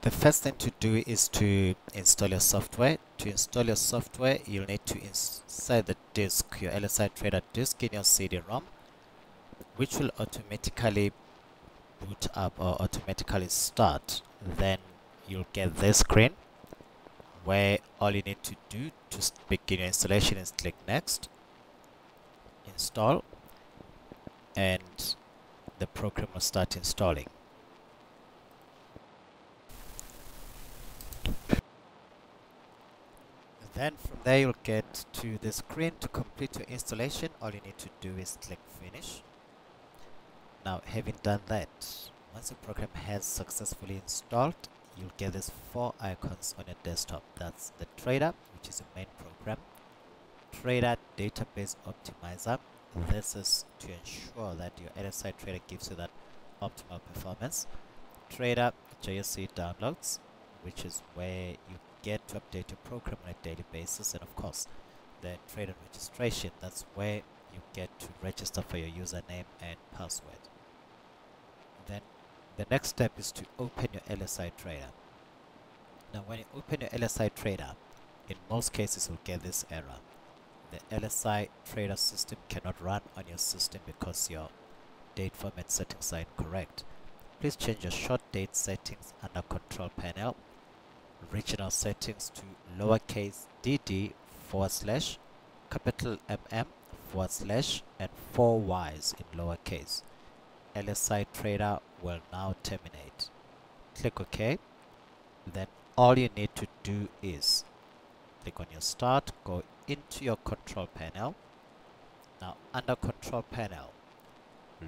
The first thing to do is to install your software. To install your software, you'll need to insert the disk, your LSI Trader disk in your CD-ROM, which will automatically boot up or automatically start. Then you'll get this screen where all you need to do to begin your installation is click Next, Install, and the program will start installing. Then from there you'll get to the screen. To complete your installation, all you need to do is click Finish. Now, having done that, once the program has successfully installed, you'll get these 4 icons on your desktop. That's the Trader, which is the main program, Trader Database Optimizer. This is to ensure that your LSI Trader gives you that optimal performance. Trader JSC Downloads, which is where you get to update your program on a daily basis, and of course the Trader registration, that's where you get to register for your username and password. Then the next step is to open your LSI Trader. Now when you open your LSI Trader, in most cases you'll get this error. The LSI Trader system cannot run on your system because your date format settings are incorrect. Please change your short date settings under Control Panel, regional settings to lowercase dd / capital MM / and 4 Y's in lowercase. LSI Trader will now terminate. Click OK. Then all you need to do is click on your Start, go into your Control Panel. Now under Control Panel,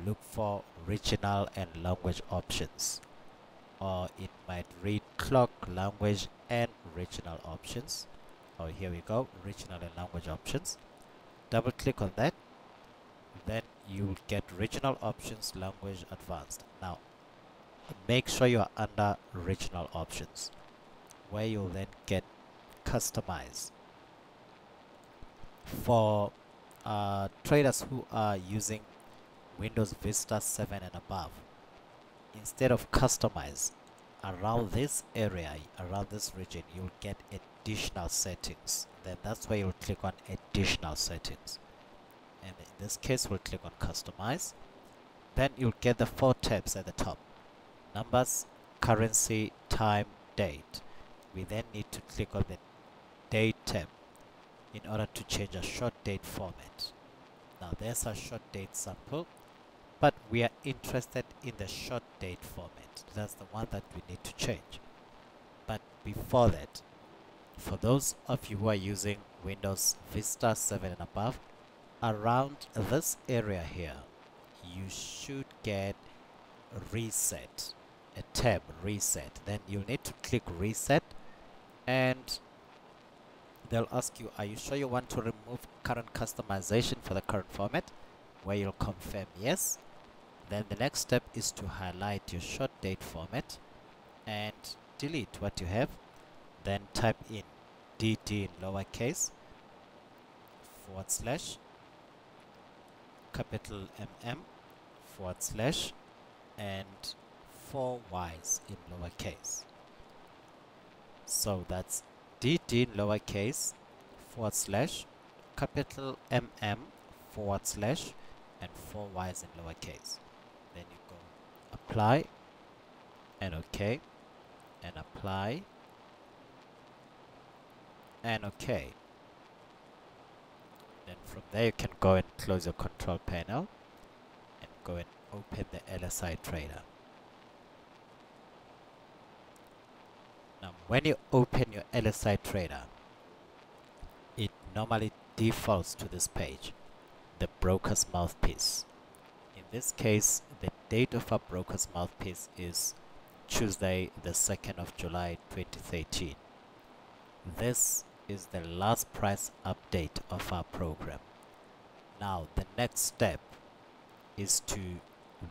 look for Regional and Language options, or it might read Clock, Language and Regional options. Oh, here we go, Regional and Language options. Double click on that. Then you will get Regional options, Language Advanced. Now make sure you are under Regional options, where you'll then get Customize. For traders who are using Windows Vista 7 and above, instead of Customize, around this area, around this region, you'll get additional settings. Then that's where you'll click on additional settings, and in this case we'll click on Customize. Then you'll get the 4 tabs at the top: numbers, currency, time, date. We then need to click on the date tab in order to change a short date format. Now there's a short date sample, but we are interested in the short date format. That's the one that we need to change. But before that, for those of you who are using Windows Vista 7 and above, around this area here, you should get Reset, a tab, Reset. Then you need to click Reset, and they'll ask you, are you sure you want to remove current customization for the current format? Where you'll confirm yes. Then the next step is to highlight your short date format and delete what you have. Then type in DD in lowercase / capital MM / and 4 Y's in lowercase. So that's DD in lowercase / capital MM / and 4 Y's in lowercase. Then you go Apply and OK, and Apply and OK. Then from there you can go and close your Control Panel and go and open the LSI Trader. Now when you open your LSI Trader, it normally defaults to this page, the broker's mouthpiece. In this case, the date of our broker's mouthpiece is Tuesday, the 2nd of July 2013. This is the last price update of our program. Now the next step is to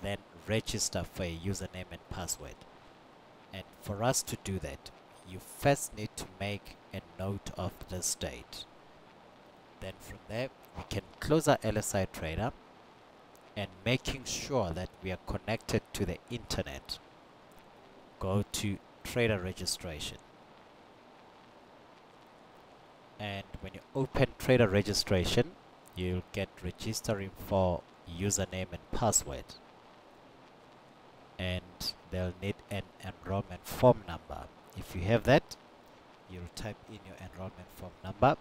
then register for a username and password. And for us to do that, you first need to make a note of this date. Then from there, we can close our LSI Trader, and making sure that we are connected to the internet, go to trader registration. And when you open trader registration, you'll get registering for username and password. And they'll need an enrollment form number. If you have that, you'll type in your enrollment form number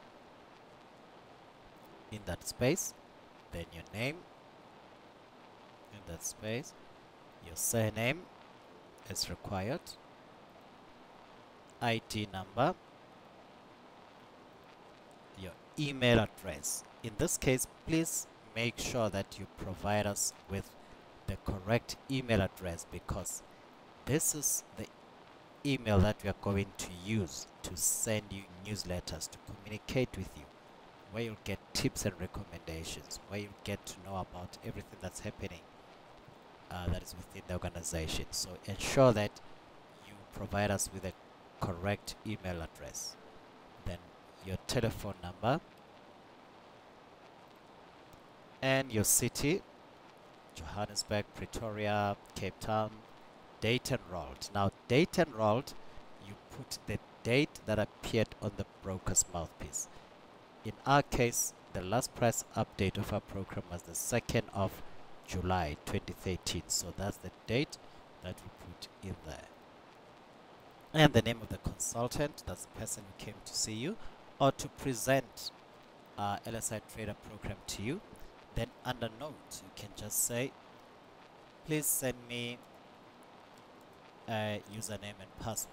in that space, then your name in that space, your surname is required, ID number, your email address. In this case, please make sure that you provide us with the correct email address, because this is the email that we are going to use to send you newsletters, to communicate with you, where you'll get tips and recommendations, where you'll get to know about everything that's happening that is within the organization. So ensure that you provide us with a correct email address. Then your telephone number and your city: Johannesburg, Pretoria, Cape Town. Date enrolled. Now, date enrolled, you put the date that appeared on the broker's mouthpiece. In our case, the last price update of our program was the 2nd of July 2013. So that's the date that we put in there. And the name of the consultant, that's the person who came to see you or to present our LSI Trader program to you. Then under notes, you can just say, please send me a username and password.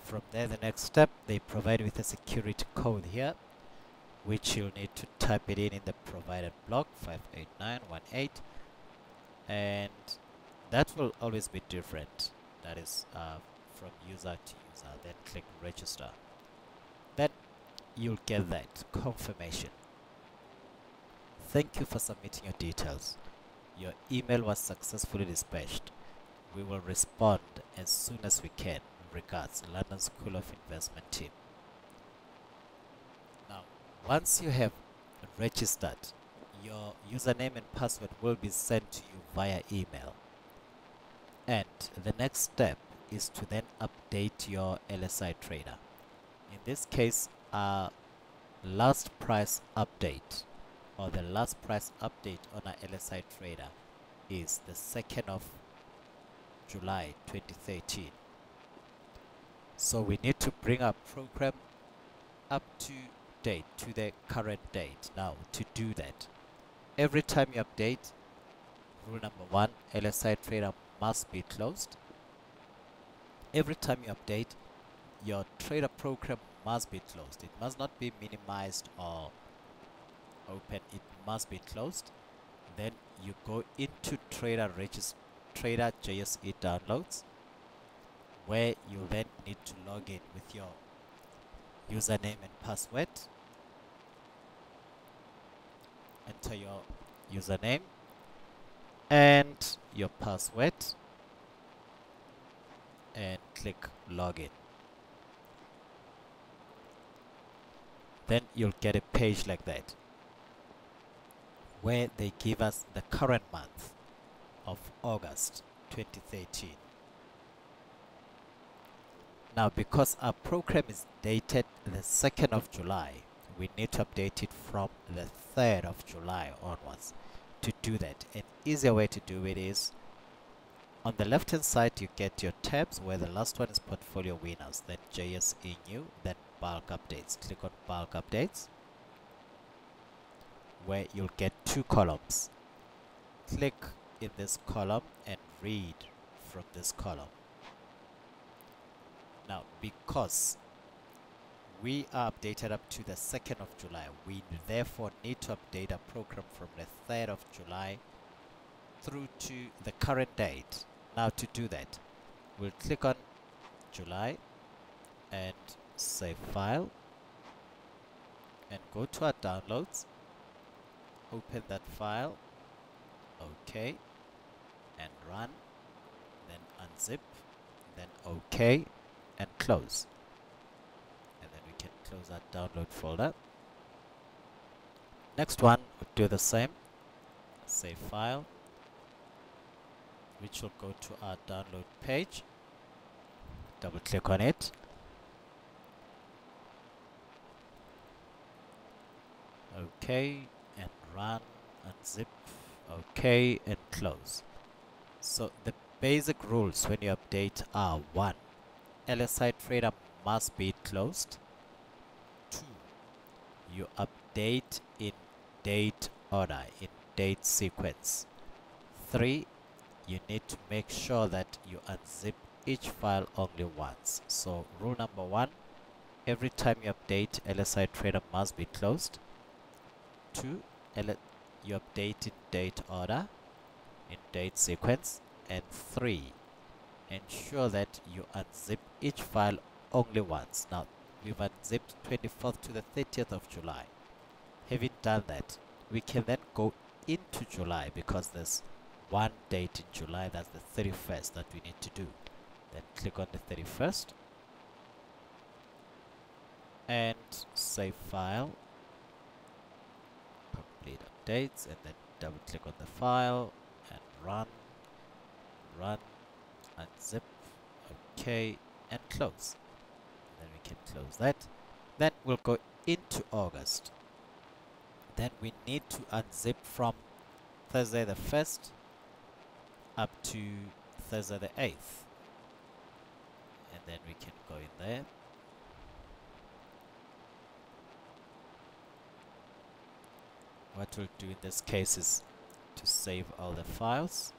From there, the next step, they provide with a security code here, which you'll need to type it in the provided block 58918, and that will always be different. That is from user to user. Then click register. Then you'll get that confirmation. Thank you for submitting your details. Your email was successfully dispatched. We will respond as soon as we can. Regards, London School of Investment team. Now, once you have registered, your username and password will be sent to you via email. And the next step is to then update your LSI Trader. In this case, our last price update, or the last price update on our LSI Trader, is the 2nd of July 2013. So we need to bring our program up to date, to the current date. Now, to do that, every time you update, rule number 1, LSI Trader must be closed. Every time you update, your trader program must be closed. It must not be minimized or open. It must be closed. Then you go into Trader JSE downloads, where you then need to log in with your username and password. Enter your username and your password and click login. Then you'll get a page like that, where they give us the current month of August 2013. Now, because our program is dated the 2nd of July, we need to update it from the 3rd of July onwards. To do that, an easier way to do it is, on the left hand side you get your tabs, where the last one is portfolio winners, then JSE new, then bulk updates. Click on bulk updates, where you'll get 2 columns. Click in this column and read from this column. Now, because we are updated up to the 2nd of July, we therefore need to update our program from the 3rd of July through to the current date. Now, to do that, we'll click on July and save file and go to our downloads, open that file, OK, and run, then unzip, then OK, and close. And then we can close that download folder. Next one, we'll do the same. Save file, which will go to our download page. Double click on it. OK, and run, unzip. OK, and close. So the basic rules when you update are: 1. LSI Trader must be closed. 2. You update in date order, in date sequence. 3. You need to make sure that you unzip each file only once. So rule number 1, every time you update, LSI Trader must be closed. 2. You update in date order, in date sequence. And 3. Ensure that you unzip each file only once. Now, we've unzipped 24th to the 30th of July. Having done that, we can then go into July, because there's one date in July, that's the 31st, that we need to do. Then click on the 31st and save file, complete updates, and then double click on the file and run, unzip, OK, and close. And then we can close that. Then we'll go into August. Then we need to unzip from Thursday the 1st up to Thursday the 8th. And then we can go in there. What we'll do in this case is to save all the files.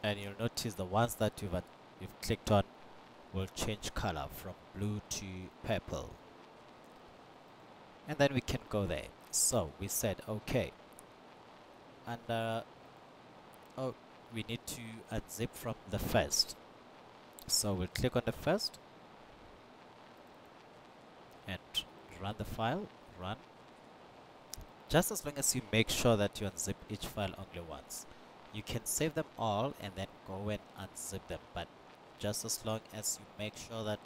And you'll notice the ones that you've clicked on will change color from blue to purple. And then we can go there. So we said OK. And we need to unzip from the 1st. So we'll click on the 1st and run the file, run. Just as long as you make sure that you unzip each file only once. You can save them all and then go and unzip them, but just as long as you make sure that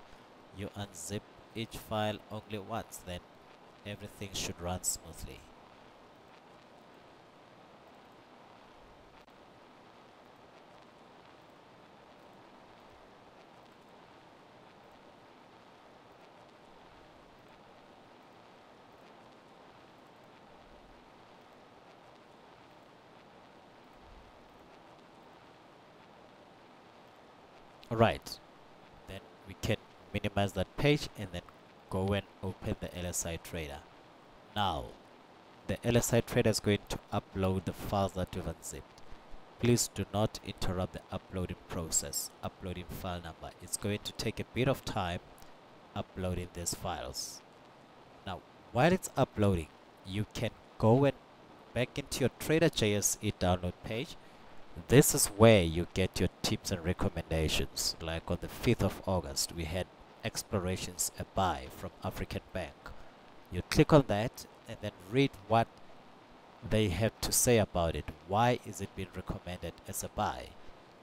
you unzip each file only once, then everything should run smoothly. Right, then we can minimize that page and then go and open the LSI Trader. Now, the LSI Trader is going to upload the files that you've unzipped. Please do not interrupt the uploading process, uploading file number. It's going to take a bit of time uploading these files. Now, while it's uploading, you can go and back into your Trader.js e-download page. This is where you get your tips and recommendations. Like on the 5th of August, we had Explorations a Buy from African Bank. You click on that and then read what they have to say about it. Why is it being recommended as a buy?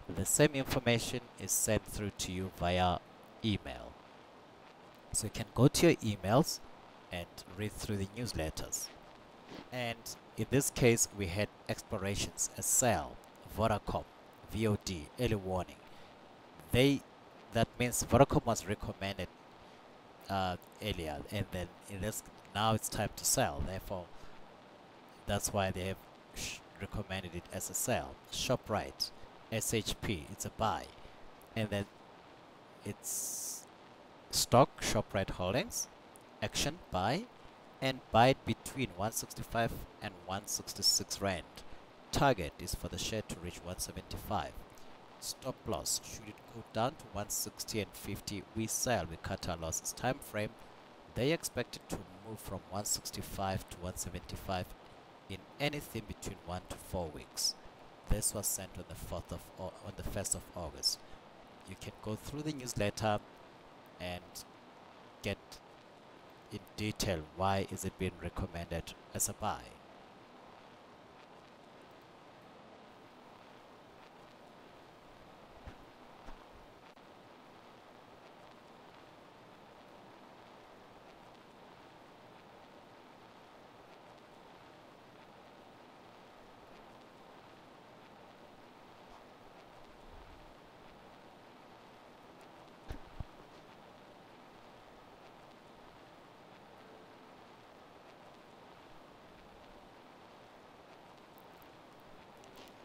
The same information is sent through to you via email. So you can go to your emails and read through the newsletters. And in this case, we had Explorations a sell. Vodacom, VOD, early warning. That means Vodacom was recommended earlier, and then now it's time to sell. Therefore, that's why they have recommended it as a sell. ShopRite, SHP, it's a buy, and then it's stock ShopRite Holdings, action buy, and buy it between 165 and 166 Rand. Target is for the share to reach 175. Stop loss, should it go down to 160 and 50, we sell, we cut our losses. Time frame, they expect it to move from 165 to 175 in anything between 1 to 4 weeks. This was sent on the 1st of August. You can go through the newsletter and get in detail why is it being recommended as a buy.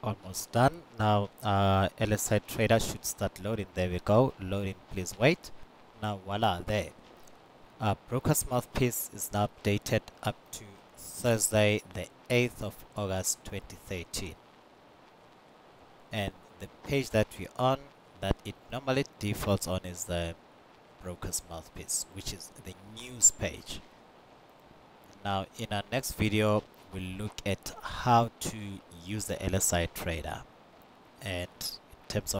Almost done. Now LSI trader should start loading. There we go. Loading, please wait. Now voila, there. Broker's mouthpiece is now updated up to Thursday the 8th of August 2013. And the page that we're on, that it normally defaults on, is the Broker's mouthpiece, which is the news page. Now in our next video, we'll look at how to use the LSI trader, and in terms of